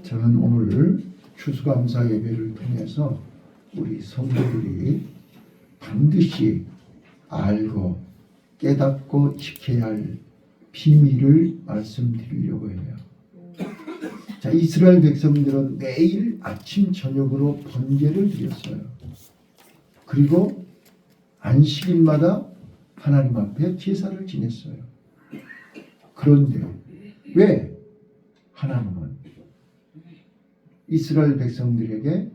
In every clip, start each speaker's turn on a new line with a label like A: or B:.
A: 저는 오늘 추수감사 예배를 통해서 우리 성도들이 반드시 알고 깨닫고 지켜야 할 비밀을 말씀드리려고 해요. 자, 이스라엘 백성들은 매일 아침 저녁으로 번제를 드렸어요. 그리고 안식일마다 하나님 앞에 제사를 지냈어요. 그런데 왜 하나님은 이스라엘 백성들에게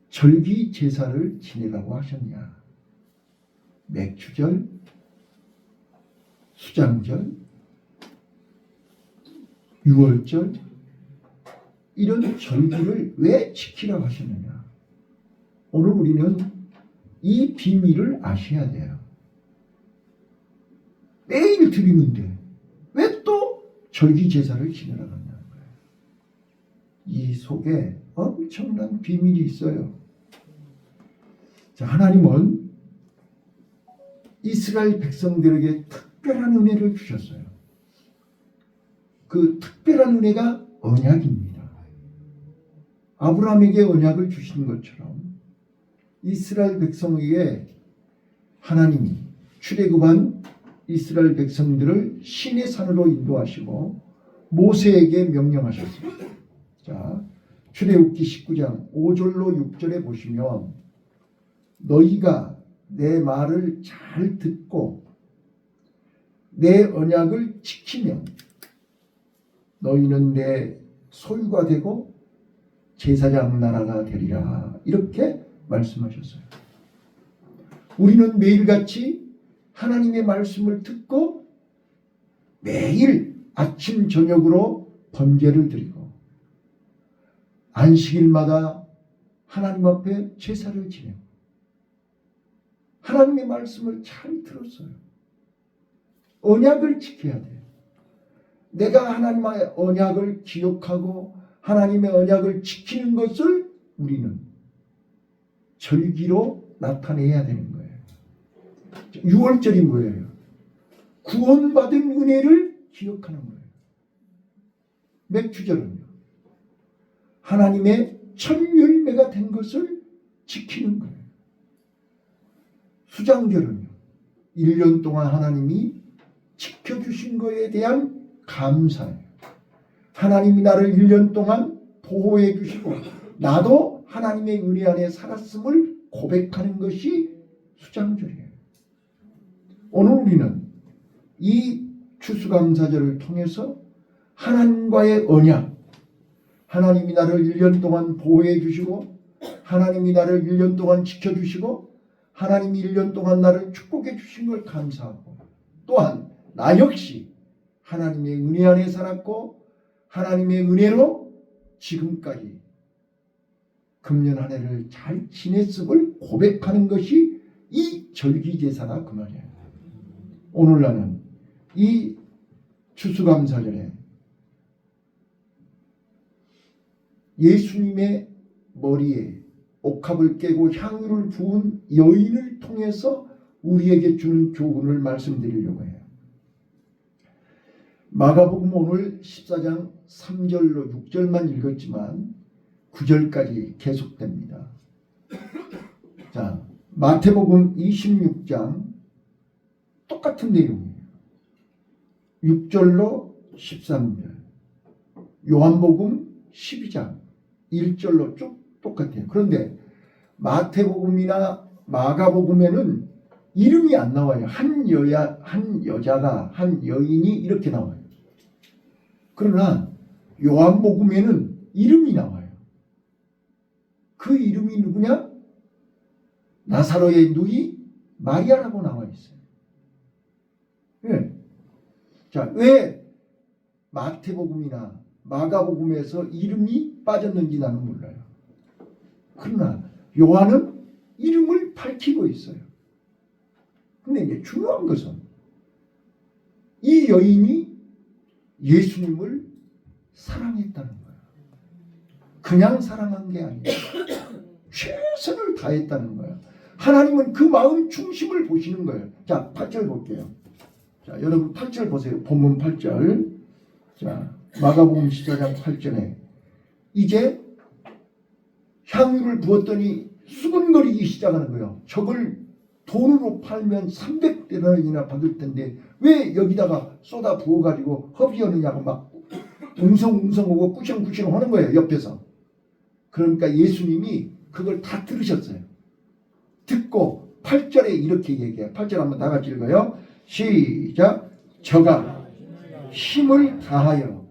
A: 절기 제사를 지내라고 하셨냐? 맥주절, 수장절, 유월절 이런 절기를 왜 지키라고 하셨느냐? 오늘 우리는 이 비밀을 아셔야 돼요. 매일 드리는데 왜 또 절기 제사를 지내라고 하냐는 거예요. 이 속에 엄청난 비밀이 있어요. 자, 하나님은 이스라엘 백성들에게 특별한 은혜를 주셨어요. 그 특별한 은혜가 언약입니다. 아브라함에게 언약을 주신 것처럼 이스라엘 백성에게 하나님이 출애굽한 이스라엘 백성들을 시내 산으로 인도하시고 모세에게 명령하셨습니다. 자, 출애굽기 19장 5절로 6절에 보시면 너희가 내 말을 잘 듣고 내 언약을 지키면 너희는 내 소유가 되고 제사장 나라가 되리라. 이렇게 말씀하셨어요. 우리는 매일같이 하나님의 말씀을 듣고 매일 아침 저녁으로 번제를 드리고 안식일마다 하나님 앞에 제사를 지내고 하나님의 말씀을 잘 들었어요. 언약을 지켜야 돼요. 내가 하나님의 언약을 기억하고 하나님의 언약을 지키는 것을 우리는 절기로 나타내야 되는 거예요. 6월절이 뭐예요? 구원받은 은혜를 기억하는 거예요. 맥주절은요? 하나님의 첫 열매가 된 것을 지키는 거예요. 수장절은요? 1년 동안 하나님이 지켜주신 것에 대한 감사예요. 하나님이 나를 1년 동안 보호해 주시고 나도 하나님의 은혜 안에 살았음을 고백하는 것이 수장절이에요. 오늘 우리는 이 추수감사절을 통해서 하나님과의 언약, 하나님이 나를 1년 동안 보호해 주시고 하나님이 나를 1년 동안 지켜주시고 하나님이 1년 동안 나를 축복해 주신 걸 감사하고 또한 나 역시 하나님의 은혜 안에 살았고 하나님의 은혜로 지금까지 금년 한 해를 잘 지냈음을 고백하는 것이 이 절기제사다 그 말이에요. 오늘 나는 이 추수감사절에 예수님의 머리에 옥합을 깨고 향유를 부은 여인을 통해서 우리에게 주는 교훈을 말씀드리려고 해요. 마가복음 오늘 14장 3절로 6절만 읽었지만 9절까지 계속됩니다. 자, 마태복음 26장 똑같은 내용이에요. 6절로 13절. 요한복음 12장 1절로 쭉 똑같아요. 그런데 마태복음이나 마가복음에는 이름이 안 나와요. 한 여자가, 한 여인이 이렇게 나와요. 그러나 요한복음에는 이름이 나와요. 그 이름이 누구냐? 나사로의 누이 마리아라고 나와 있어요. 네. 자, 왜 마태복음이나 마가복음에서 이름이 빠졌는지 나는 몰라요. 그러나 요한은 이름을 밝히고 있어요. 근데 이제 중요한 것은 이 여인이 예수님을 사랑했다는 거예요. 그냥 사랑한 게 아니에요. 최선을 다했다는 거예요. 하나님은 그 마음 중심을 보시는 거예요. 자, 8절 볼게요. 자, 여러분 8절 보세요. 본문 8절. 자, 마가복음 14장 8절에 이제 향유를 부었더니 수근거리기 시작하는 거예요. 저걸 돈으로 팔면 300데나리나 받을 텐데 왜 여기다가 쏟아 부어가지고 허비하느냐고 막 웅성웅성하고 꾸성꾸성 하는 거예요. 옆에서. 그러니까 예수님이 그걸 다 들으셨어요. 듣고 8절에 이렇게 얘기해요. 8절 한번 다 같이 읽어요. 시작. 저가 힘을 다하여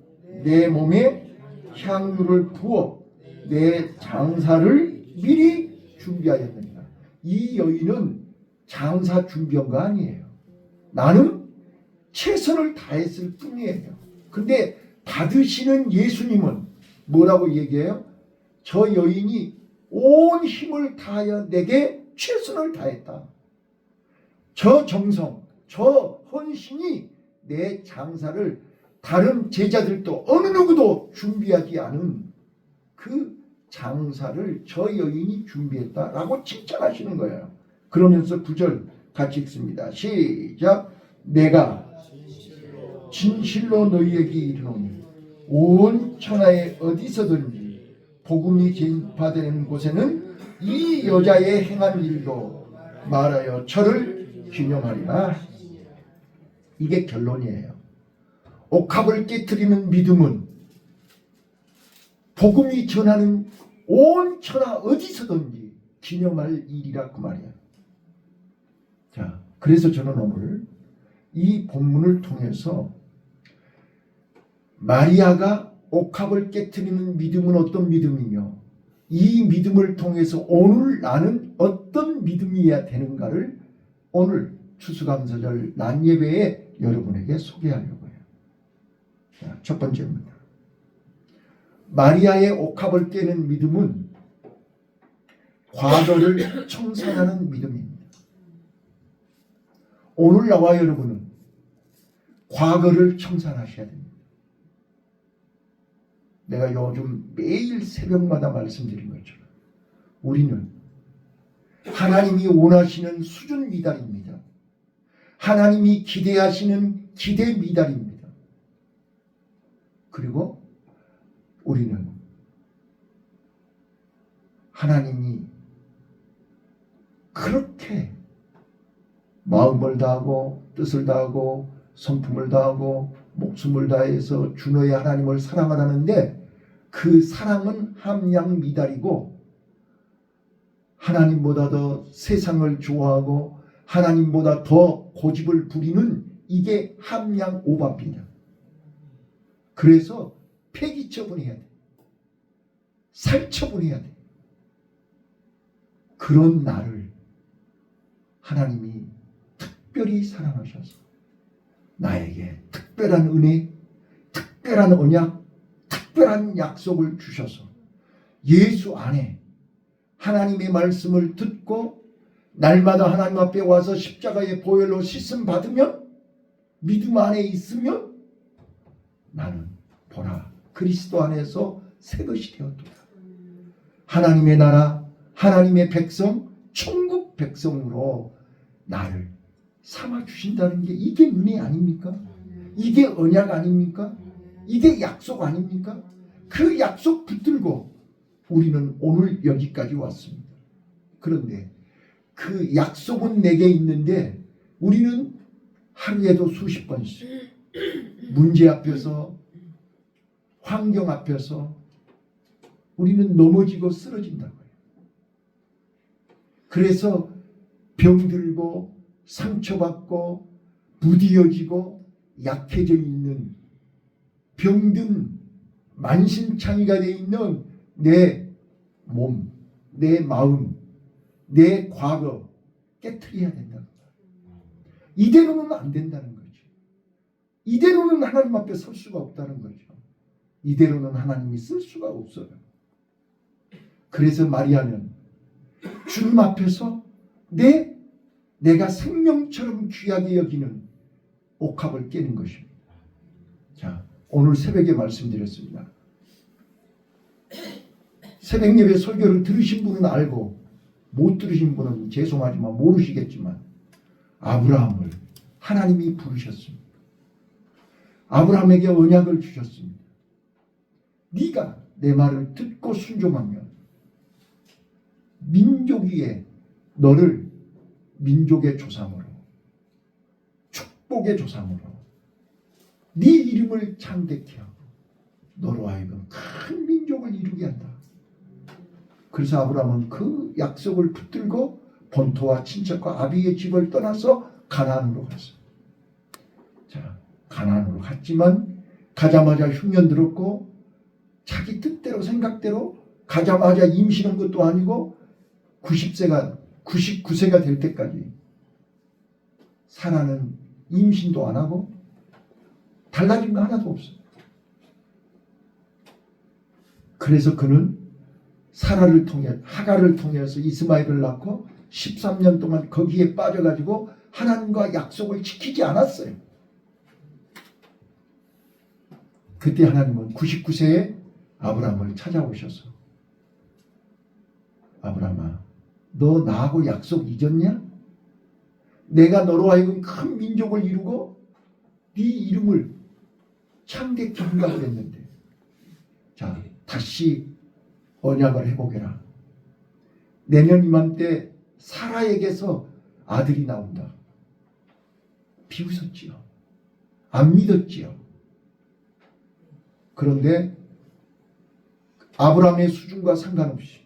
A: 내 몸에 향유를 부어 내 장사를 미리 준비하였느니라. 이 여인은 장사 준비한 거 아니에요. 나는 최선을 다했을 뿐이에요. 근데 받으시는 예수님은 뭐라고 얘기해요? 저 여인이 온 힘을 다하여 내게 최선을 다했다. 저 정성, 저 헌신이 내 장사를 다른 제자들도 어느 누구도 준비하지 않은 그 장사를 저 여인이 준비했다라고 칭찬하시는 거예요. 그러면서 9절 같이 읽습니다. 시작. 내가 진실로 너희에게 이르노니 온 천하에 어디서든지 복음이 전파되는 곳에는 이 여자의 행한 일도 말하여 저를 기념하리라. 이게 결론이에요. 옥합을 깨트리는 믿음은 복음이 전하는 온 천하 어디서든지 기념할 일이라 그 말이야. 자, 그래서 저는 오늘 이 본문을 통해서 마리아가 옥합을 깨트리는 믿음은 어떤 믿음이며 이 믿음을 통해서 오늘 나는 어떤 믿음이어야 되는가를 오늘 추수감사절 낮예배에 여러분에게 소개하려고 해요. 자, 첫 번째입니다. 마리아의 옥합을 깨는 믿음은 과거를 청산하는 믿음입니다. 오늘 나와 여러분은 과거를 청산하셔야 됩니다. 내가 요즘 매일 새벽마다 말씀드린 것처럼 우리는 하나님이 원하시는 수준 미달입니다. 하나님이 기대하시는 기대 미달입니다. 그리고 우리는 하나님이 그렇게 마음을 다하고 뜻을 다하고 성품을 다하고 목숨을 다해서 주너의 하나님을 사랑하라는데 그 사랑은 함량 미달이고 하나님보다 더 세상을 좋아하고 하나님보다 더 고집을 부리는 이게 함량 오바입니다. 그래서 폐기 처분해야 돼. 살처분해야 돼. 그런 나를 하나님이 특별히 사랑하셔서 나에게 특별한 은혜, 특별한 언약, 특별한 약속을 주셔서 예수 안에 하나님의 말씀을 듣고 날마다 하나님 앞에 와서 십자가의 보혈로 씻음 받으면 믿음 안에 있으면 나는 보라 그리스도 안에서 새 것이 되었도다. 하나님의 나라, 하나님의 백성, 천국 백성으로 나를 삼아 주신다는 게 이게 은혜 아닙니까? 이게 언약 아닙니까? 이게 약속 아닙니까? 그 약속 붙들고 우리는 오늘 여기까지 왔습니다. 그런데 그 약속은 내게 있는데 우리는 하루에도 수십 번씩 문제 앞에서 환경 앞에서 우리는 넘어지고 쓰러진다고요. 그래서 병들고 상처받고 무디어지고 약해져 있는 병든 만신창이가 되어 있는 내 몸, 내 마음, 내 과거 깨트려야 된다는 거예요. 이대로는 안 된다는 거죠. 이대로는 하나님 앞에 설 수가 없다는 거죠. 이대로는 하나님이 쓸 수가 없어요. 그래서 마리아는 주님 앞에서 내가 생명처럼 귀하게 여기는 옥합을 깨는 것입니다. 자, 오늘 새벽에 말씀드렸습니다. 새벽 예배 설교를 들으신 분은 알고 못 들으신 분은 죄송하지만 모르시겠지만 아브라함을 하나님이 부르셨습니다. 아브라함에게 언약을 주셨습니다. 네가 내 말을 듣고 순종하면 민족 위에 너를 민족의 조상으로, 축복의 조상으로 네 이름을 창대케 하고 너로 하여금 큰 민족을 이루게 한다. 그래서 아브라함은 그 약속을 붙들고 본토와 친척과 아비의 집을 떠나서 가나안으로 갔어요. 자, 가나안으로 갔지만 가자마자 흉년 들었고 자기 뜻대로 생각대로 가자마자 임신한 것도 아니고 99세가 될 때까지 사라는 임신도 안 하고 달라진 거 하나도 없어요. 그래서 그는 사라를 통해 하갈을 통해서 이스마엘을 낳고 13년 동안 거기에 빠져가지고 하나님과 약속을 지키지 않았어요. 그때 하나님은 99세에 아브라함을 찾아오셔서 아브라함아, 너 나하고 약속 잊었냐? 내가 너로 하여금 큰 민족을 이루고 네 이름을 창대케 한다고 그랬는데, 자, 다시 언약을 해보게라. 내년 이맘때 사라에게서 아들이 나온다. 비웃었지요. 안 믿었지요. 그런데 아브라함의 수준과 상관없이,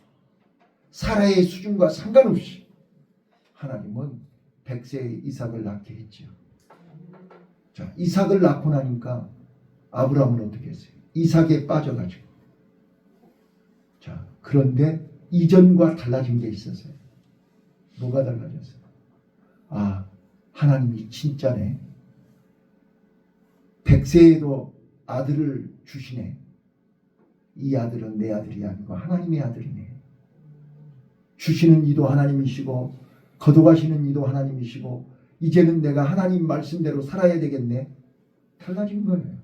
A: 사라의 수준과 상관없이 하나님은 100세의 이삭을 낳게 했지요. 자, 이삭을 낳고 나니까 아브라함은 어떻게 했어요? 이삭에 빠져가지고. 자, 그런데 이전과 달라진 게 있었어요. 뭐가 달라졌어요? 아, 하나님이 진짜네. 100세에도 아들을 주시네. 이 아들은 내 아들이 아니고 하나님의 아들이네. 주시는 이도 하나님이시고 거둬가시는 이도 하나님이시고 이제는 내가 하나님 말씀대로 살아야 되겠네. 달라진 거예요.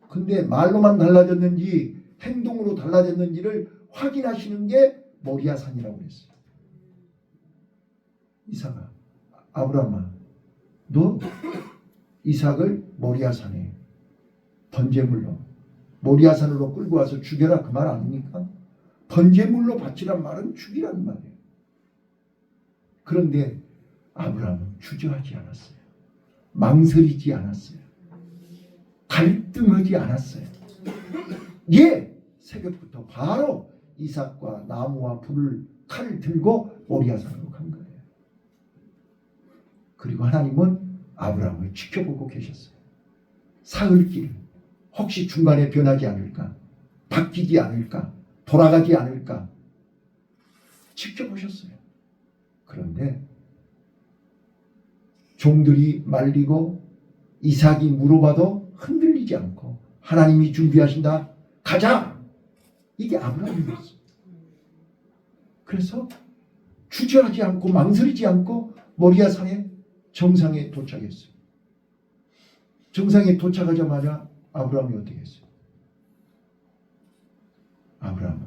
A: 근데 말로만 달라졌는지 행동으로 달라졌는지를 확인하시는 게 모리아산이라고 했어요. 이삭아, 아브라함아, 너 이삭을 모리아산에 번제물로, 모리아산으로 끌고 와서 죽여라, 그 말 아닙니까? 번제물로 바치란 말은 죽이란 말이에요. 그런데 아브라함은 주저하지 않았어요. 망설이지 않았어요. 갈등하지 않았어요. 예, 새벽부터 바로 이삭과 나무와 불을 칼을 들고 모리아산으로 간 거예요. 그리고 하나님은 아브라함을 지켜보고 계셨어요. 사흘길 혹시 중간에 변하지 않을까? 바뀌지 않을까? 돌아가지 않을까? 지켜보셨어요. 그런데 종들이 말리고 이삭이 물어봐도 흔들리지 않고 하나님이 준비하신다. 가자! 이게 아브라함이었어요. 그래서 주저하지 않고 망설이지 않고 모리아산의 정상에 도착했어요. 정상에 도착하자마자 아브라함이 어떻게 했어요? 아브라함은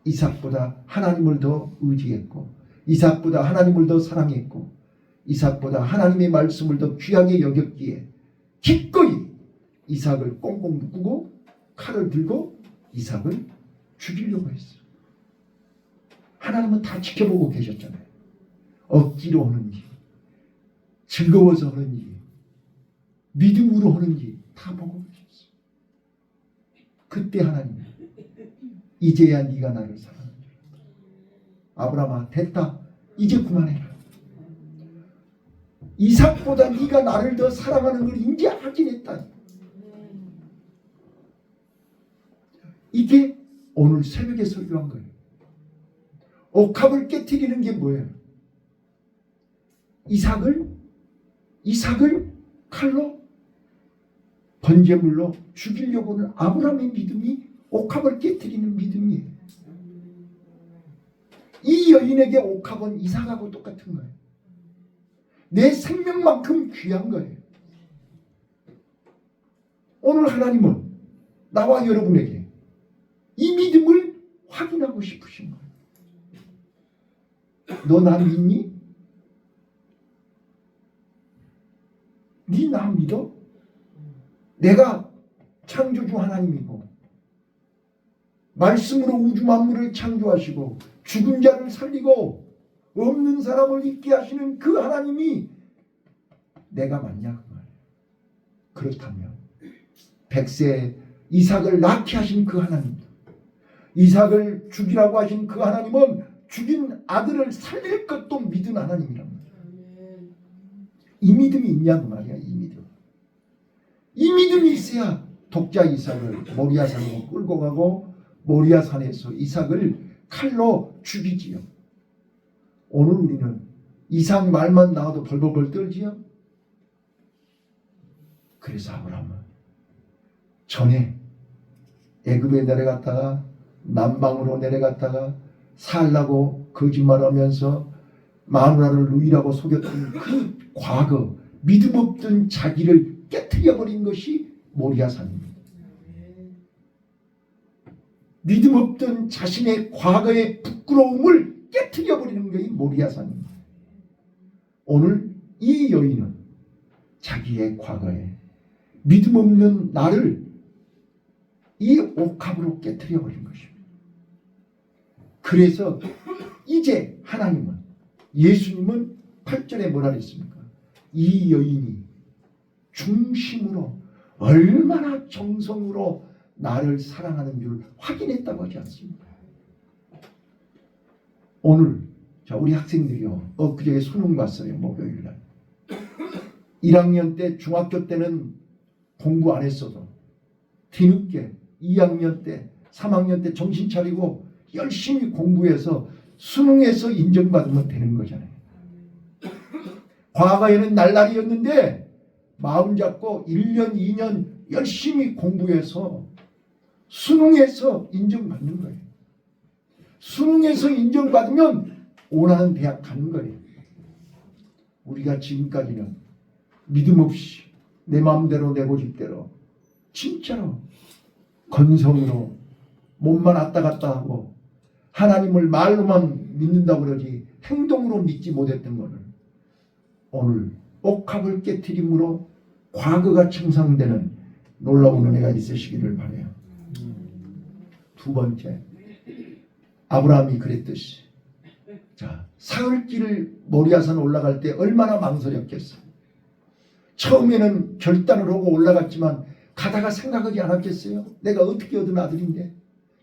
A: 이삭보다 하나님을 더 의지했고 이삭보다 하나님을 더 사랑했고 이삭보다 하나님의 말씀을 더 귀하게 여겼기에 기꺼이 이삭을 꽁꽁 묶고 칼을 들고 이삭을 죽이려고 했어요. 하나님은 다 지켜보고 계셨잖아요. 억지로 하는지 즐거워서 하는지 믿음으로 하는지 다 보고 계셨어요. 그때 하나님은 이제야 네가 나를 사랑하는 줄 알았다. 아브라함아, 됐다. 이제 그만해라. 이삭보다 네가 나를 더 사랑하는 걸 이제 확인했다. 이게 오늘 새벽에 설교한 거예요. 옥합을 깨트리는 게 뭐예요? 이삭을 칼로 번제물로 죽이려고 하는 아브라함의 믿음이 옥합을 깨트리는 믿음이에요. 이 여인에게 옥합은 이삭하고 똑같은 거예요. 내 생명만큼 귀한 거예요. 오늘 하나님은 나와 여러분에게 이 믿음을 확인하고 싶으신 거예요. 너 나 믿니? 네 나 믿어? 내가 창조주 하나님이고 말씀으로 우주 만물을 창조하시고 죽은 자를 살리고 없는 사람을 있게 하시는 그 하나님이 내가 맞냐 그 말이에요. 그렇다면 백세 이삭을 낳게 하신 그 하나님, 이삭을 죽이라고 하신 그 하나님은 죽인 아들을 살릴 것도 믿은 하나님이란 말이야. 이 믿음이 있냐 그 말이야. 이 믿음. 이 믿음이 있어야 독자 이삭을 모리아산으로 끌고 가고 모리아산에서 이삭을 칼로 죽이지요. 오늘 우리는 이삭 말만 나와도 벌벌벌 떨지요. 그래서 아브라함은 전에 애굽에 내려갔다가 남방으로 내려갔다가 살라고 거짓말하면서 마누라를 누이라고 속였던 그 과거 믿음 없던 자기를 깨트려버린 것이 모리아산입니다. 믿음 없던 자신의 과거의 부끄러움을 깨트려버리는 것이 모리아산입니다. 오늘 이 여인은 자기의 과거에 믿음 없는 나를 이 옥합으로 깨트려버린 것입니다. 그래서 이제 하나님은, 예수님은 8절에 뭐라 그랬습니까? 이 여인이 중심으로 얼마나 정성으로 나를 사랑하는 줄 확인했다고 하지 않습니까? 오늘 우리 학생들이요, 엊그제 수능 봤어요. 목요일날 1학년 때, 중학교 때는 공부 안 했어도 뒤늦게 2학년 때, 3학년 때 정신 차리고 열심히 공부해서 수능에서 인정받으면 되는 거잖아요. 과거에는 날라리였는데 마음 잡고 1년, 2년 열심히 공부해서 수능에서 인정받는 거예요. 수능에서 인정받으면 원하는 대학 가는 거예요. 우리가 지금까지는 믿음 없이 내 마음대로 내 고집대로 진짜로 건성으로 몸만 왔다 갔다 하고 하나님을 말로만 믿는다고 그러지 행동으로 믿지 못했던 것을 오늘 옥합을 깨트림으로 과거가 청산되는 놀라운 은혜가 있으시기를 바라요. 두 번째, 아브라함이 그랬듯이 사흘길 모리아산 올라갈 때 얼마나 망설였겠어요. 처음에는 결단을 하고 올라갔지만 가다가 생각하지 않았겠어요? 내가 어떻게 얻은 아들인데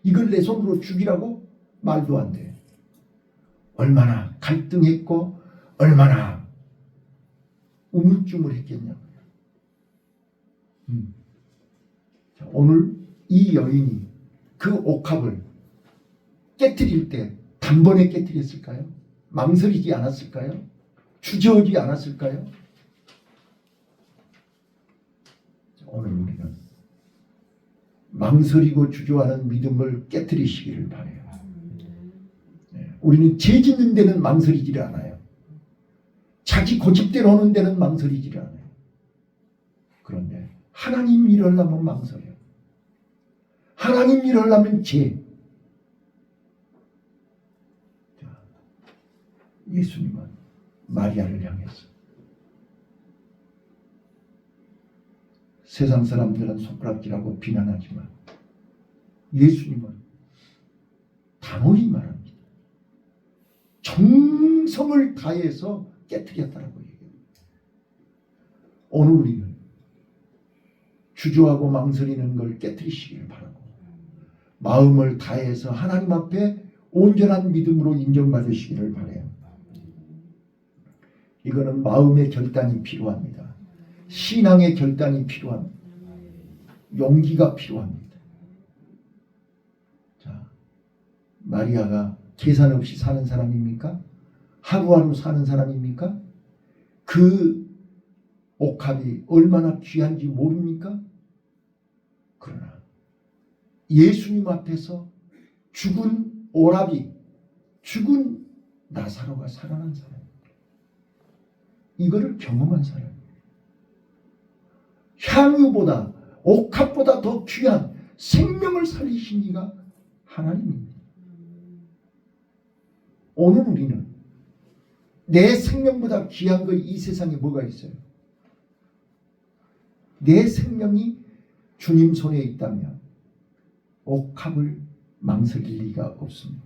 A: 이걸 내 손으로 죽이라고? 말도 안 돼. 얼마나 갈등했고 얼마나 우물쭈물했겠냐고요. 오늘 이 여인이 그 옥합을 깨트릴 때 단번에 깨트렸을까요? 망설이지 않았을까요? 주저하지 않았을까요? 오늘 우리는 망설이고 주저하는 믿음을 깨트리시기를 바라요. 우리는 죄 짓는 데는 망설이지를 않아요. 자기 고집대로 하는 데는 망설이지를 않아요. 그런데 하나님 일을 하려면 망설여요. 하나님 일을 하려면 죄. 예수님은 마리아를 향해서 세상 사람들은 손가락질하고 비난하지만 예수님은 단호히 말합니다. 정성을 다해서 깨트렸다라고 얘기합니다. 오늘 우리는 주저하고 망설이는 걸 깨트리시기를 바라고 마음을 다해서 하나님 앞에 온전한 믿음으로 인정받으시기를 바라요. 이거는 마음의 결단이 필요합니다. 신앙의 결단이 필요합니다. 용기가 필요합니다. 마리아가 계산 없이 사는 사람입니까? 하루하루 사는 사람입니까? 그 옥합이 얼마나 귀한지 모릅니까? 그러나 예수님 앞에서 죽은 오라비, 죽은 나사로가 살아난 사람, 이거를 경험한 사람, 향유보다 옥합보다 더 귀한 생명을 살리신 이가 하나님입니다. 오늘 우리는 내 생명보다 귀한 거 이 세상에 뭐가 있어요? 내 생명이 주님 손에 있다면 옥합을 망설일 리가 없습니다.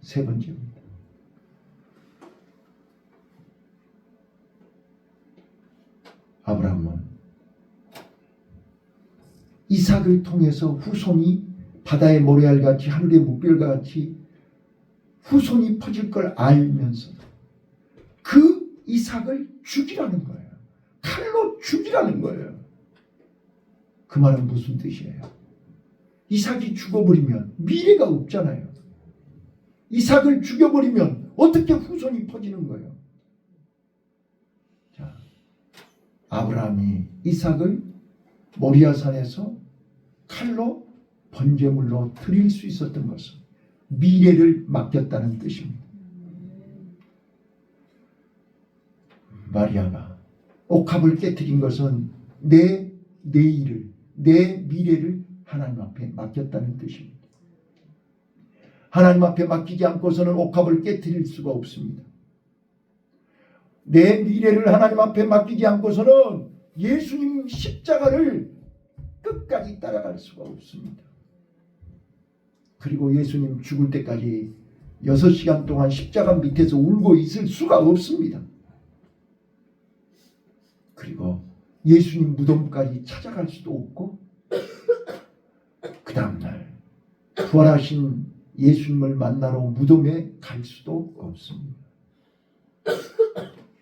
A: 세 번째입니다. 아브라함은 이삭을 통해서 후손이 바다의 모래알같이 하늘의 묵별같이 후손이 퍼질 걸 알면서 그 이삭을 죽이라는 거예요. 칼로 죽이라는 거예요. 그 말은 무슨 뜻이에요? 이삭이 죽어버리면 미래가 없잖아요. 이삭을 죽여버리면 어떻게 후손이 퍼지는 거예요? 자, 아브라함이 이삭을 모리아산에서 칼로 번제물로 드릴 수 있었던 것은 미래를 맡겼다는 뜻입니다. 마리아가 옥합을 깨뜨린 것은 내 내일을, 내 미래를 하나님 앞에 맡겼다는 뜻입니다. 하나님 앞에 맡기지 않고서는 옥합을 깨뜨릴 수가 없습니다. 내 미래를 하나님 앞에 맡기지 않고서는 예수님 십자가를 끝까지 따라갈 수가 없습니다. 그리고 예수님 죽을 때까지 6시간 동안 십자가 밑에서 울고 있을 수가 없습니다. 그리고 예수님 무덤까지 찾아갈 수도 없고 그 다음날 부활하신 예수님을 만나러 무덤에 갈 수도 없습니다.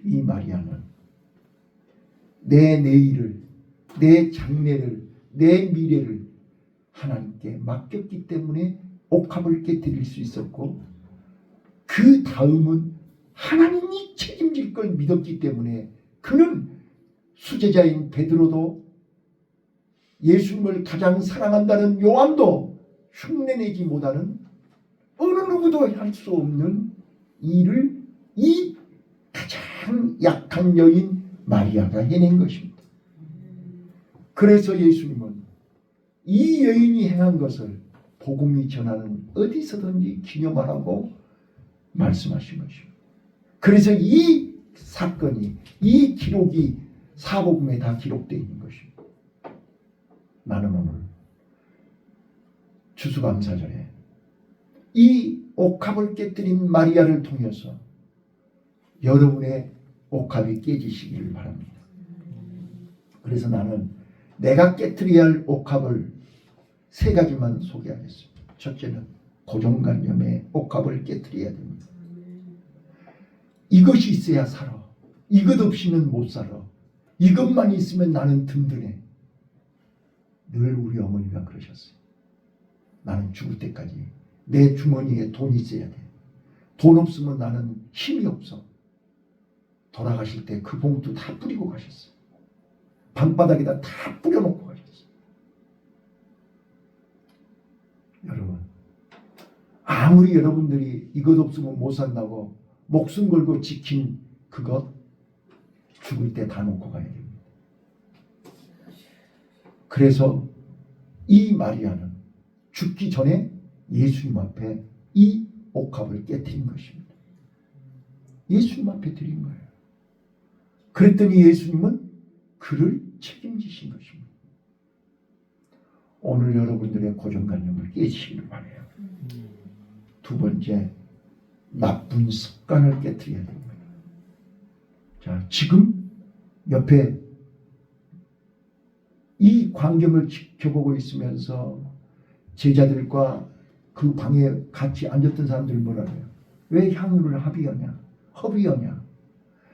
A: 이 마리아는 내 내일을, 내 장래를, 내 미래를 하나님께 맡겼기 때문에 옥합을 깨뜨릴 수 있었고 그 다음은 하나님이 책임질 걸 믿었기 때문에 그는 수제자인 베드로도 예수님을 가장 사랑한다는 요한도 흉내내지 못하는 어느 누구도 할 수 없는 일을 이 가장 약한 여인 마리아가 해낸 것입니다. 그래서 예수님은 이 여인이 행한 것을 복음이 전하는 어디서든지 기념하라고 말씀하신 것입니다. 그래서 이 사건이, 이 기록이 사복음에 다 기록되어 있는 것입니다. 나는 오늘 추수감사절에 이 옥합을 깨뜨린 마리아를 통해서 여러분의 옥합이 깨지시기를 바랍니다. 그래서 나는 내가 깨뜨려야 할 옥합을 세 가지만 소개하겠습니다. 첫째는 고정관념의 옥합을 깨뜨려야 됩니다. 이것이 있어야 살아. 이것 없이는 못 살아. 이것만 있으면 나는 든든해. 늘 우리 어머니가 그러셨어요. 나는 죽을 때까지 내 주머니에 돈이 있어야 돼. 돈 없으면 나는 힘이 없어. 돌아가실 때 그 봉투 다 뿌리고 가셨어요. 방바닥에다 다 뿌려놓고 가셨어요. 여러분, 아무리 여러분들이 이것 없으면 못 산다고 목숨 걸고 지킨 그것 죽을 때 다 놓고 가야 됩니다. 그래서 이 마리아는 죽기 전에 예수님 앞에 이 옥합을 깨뜨린 것입니다. 예수님 앞에 드린 거예요. 그랬더니 예수님은 그를 책임지신 것입니다. 오늘 여러분들의 고정관념을 깨지시기를 바라요. 두 번째, 나쁜 습관을 깨뜨려야 됩니다. 자, 지금 옆에 이 광경을 지켜보고 있으면서 제자들과 그 방에 같이 앉았던 사람들이 뭐라 해요? 왜 향유를 허비하냐?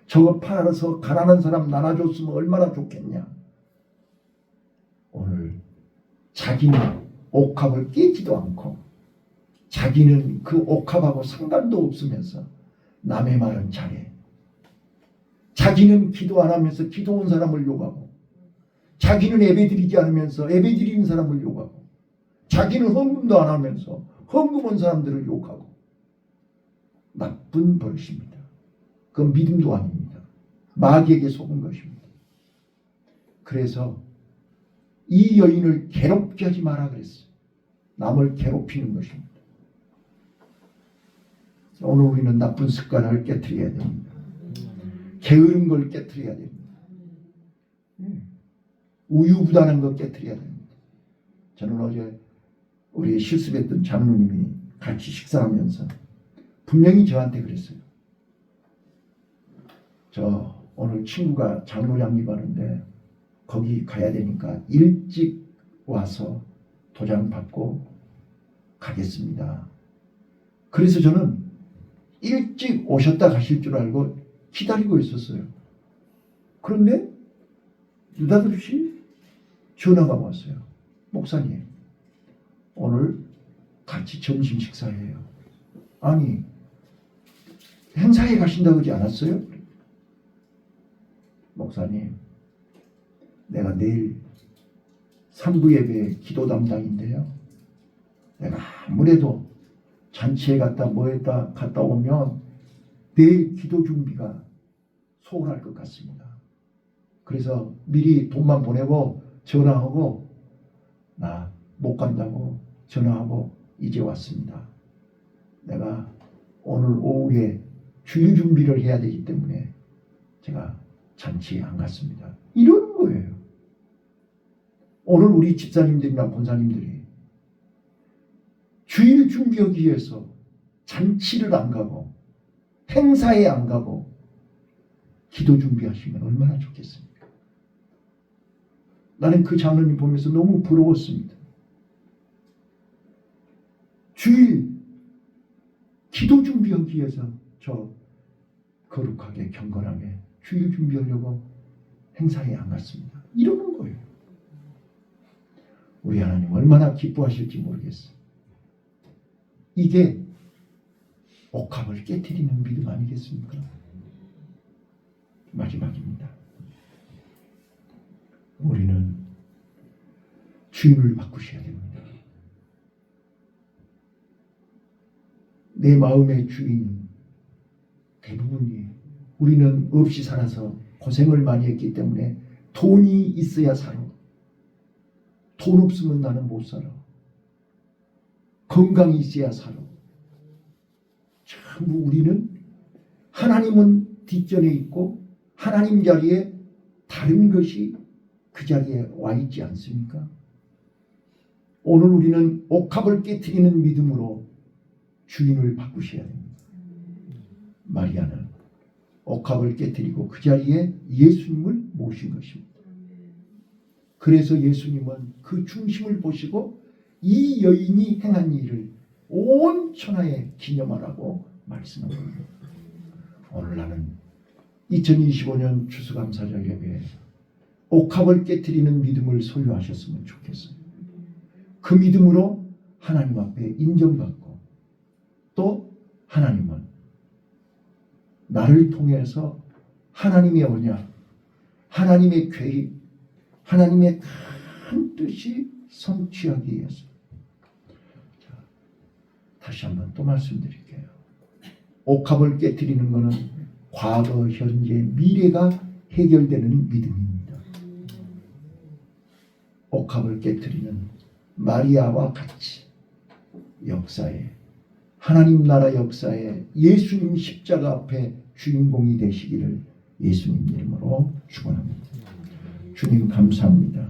A: 저거 팔아서 가난한 사람 나눠줬으면 얼마나 좋겠냐? 오늘 자기는 옥합을 깨지도 않고 자기는 그 옥합하고 상관도 없으면서 남의 말은 잘해. 자기는 기도 안 하면서 기도 온 사람을 욕하고 자기는 예배드리지 않으면서 예배드리는 사람을 욕하고 자기는 헌금도 안 하면서 헌금 온 사람들을 욕하고 나쁜 버릇입니다. 그건 믿음도 아닙니다. 마귀에게 속은 것입니다. 그래서 이 여인을 괴롭게 하지 마라 그랬어요. 남을 괴롭히는 것입니다. 오늘 우리는 나쁜 습관을 깨트려야 됩니다. 게으른 걸 깨트려야 됩니다. 우유부단한 걸 깨트려야 됩니다. 저는 어제 우리 실습했던 장로님이 같이 식사하면서 분명히 저한테 그랬어요. 저 오늘 친구가 장로 양립하는데 거기 가야 되니까 일찍 와서 도장 받고 가겠습니다. 그래서 저는 일찍 오셨다 가실 줄 알고 기다리고 있었어요. 그런데 느닷없이 전화가 왔어요. 목사님, 오늘 같이 점심 식사해요. 아니, 행사에 가신다고 하지 않았어요? 목사님, 내가 내일 3부 예배 기도 담당인데요. 내가 아무래도 잔치에 갔다 갔다 오면 내일 기도 준비가 소홀할 것 같습니다. 그래서 미리 돈만 보내고 전화하고 나 못 간다고 전화하고 이제 왔습니다. 내가 오늘 오후에 주일 준비를 해야 되기 때문에 제가 잔치에 안 갔습니다. 이러는 거예요. 오늘 우리 집사님들이나 권사님들이 주일 준비하기 위해서 잔치를 안 가고 행사에 안 가고 기도 준비하시면 얼마나 좋겠습니까? 나는 그 장로님 보면서 너무 부러웠습니다. 주일 기도 준비하기 위해서 저 거룩하게 경건하게 주일 준비하려고 행사에 안 갔습니다. 이러는 거예요. 우리 하나님 얼마나 기뻐하실지 모르겠어요. 이게 옥합을 깨트리는 믿음 아니겠습니까? 마지막입니다. 우리는 주인을 바꾸셔야 됩니다. 내 마음의 주인 대부분이 우리는 없이 살아서 고생을 많이 했기 때문에 돈이 있어야 살아. 돈 없으면 나는 못 살아. 건강이 있어야 살아. 참 우리는 하나님은 뒷전에 있고 하나님 자리에 다른 것이 그 자리에 와 있지 않습니까? 오늘 우리는 옥합을 깨트리는 믿음으로 주인을 바꾸셔야 됩니다. 마리아는 옥합을 깨트리고 그 자리에 예수님을 모신 것입니다. 그래서 예수님은 그 중심을 보시고 이 여인이 행한 일을 온 천하에 기념하라고 말씀합니다. 오늘 나는 2025년 추수감사절 예배에 옥합을 깨트리는 믿음을 소유하셨으면 좋겠어요. 그 믿음으로 하나님 앞에 인정받고 또 하나님은 나를 통해서 하나님의 언약, 하나님의 계획, 하나님의 큰 뜻이 성취하기 위해서. 자, 다시 한번 또 말씀드릴게요. 옥합을 깨트리는 것은 과거, 현재, 미래가 해결되는 믿음입니다. 옥합을 깨트리는 마리아와 같이 역사에 하나님 나라 역사에 예수님 십자가 앞에 주인공이 되시기를 예수님 이름으로 축원합니다. 주님 감사합니다.